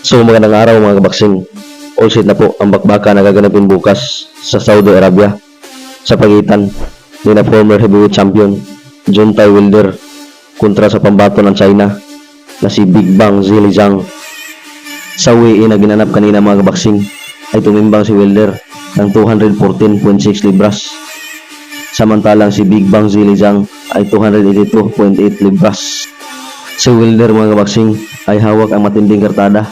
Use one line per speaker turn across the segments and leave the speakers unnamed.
So magandang araw mga kabaksing. All set na po ang bakbaka na gaganapin bukas sa Saudi Arabia sa pagitan ni na former heavyweight champion Deontay Wilder kontra sa pambato ng China na si Big Bang Zhilei Zhang. Sa weigh-in na ginanap kanina mga kabaksing ay tumimbang si Wilder ng 214.6 libras. Samantalang si Big Bang Zhilei Zhang ay 282.8 libras. Si Wilder mga kabaksing ay hawak ang matinding kartada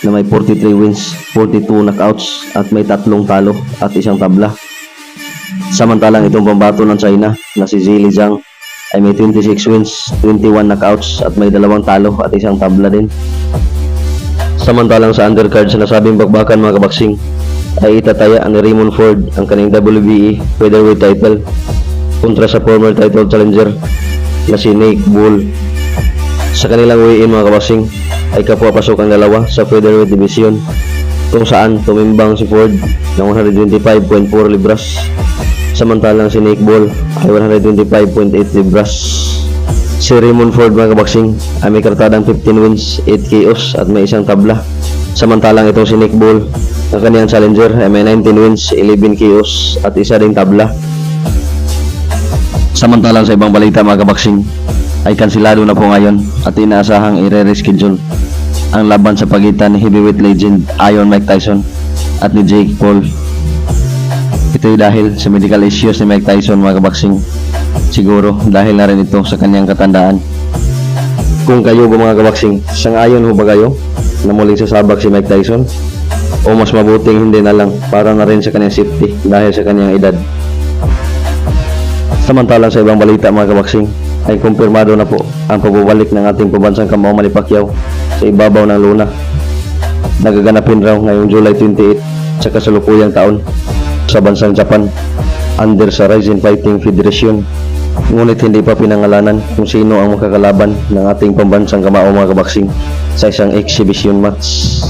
na may 43 wins, 42 knockouts at may 3 talo at 1 tabla. Samantalang itong pambato ng China na si Zhilei Zhang ay may 26 wins, 21 knockouts at may 2 talo at 1 tabla din. Samantalang sa undercard sa nasabing bakbakan mga kabaksing ay itataya ang Raymond Ford ang kanyang WBE featherweight title kontra sa former title challenger na si Nick Bull. Sa kanilang weigh-in mga kabaksing ay kapwa-pasok ang dalawa sa featherweight division kung saan tumimbang si Ford ng 125.4 libras samantalang si Nick Bull ay 125.8 libras. Si Raymond Ford mga kabaksing ay may kartadang 15 wins, 8 KOs at may 1 tabla, samantalang itong si Nick Bull ang kaniyang challenger ay may 19 wins, 11 KOs at 1 ding tabla. Samantalang sa ibang balita mga kabaksing ay kansilado na po ngayon at inaasahang i-reschedule ang laban sa pagitan ni heavyweight legend Iron Mike Tyson at ni Jake Paul. Ito'y dahil sa medical issues ni Mike Tyson mga kabaksing. Siguro dahil na rin ito sa kanyang katandaan. Kung kayo ba mga kabaksing, sang-ayon ho ba kayo na muling sasabak si Mike Tyson? O mas mabuting hindi na lang para na rin sa kanyang safety dahil sa kanyang edad? Samantalang sa ibang balita mga kabaksing ay kumpirmado na po ang pagbabalik ng ating pambansang kamao Manny Pacquiao sa ibabaw ng luna. Nagaganapin raw ngayong July 28 sa kasalukuyang taon sa bansang Japan under sa Rizin Fighting Federation. Ngunit hindi pa pinangalanan kung sino ang makakalaban ng ating pambansang kamao mga kabaksing sa isang exhibition match.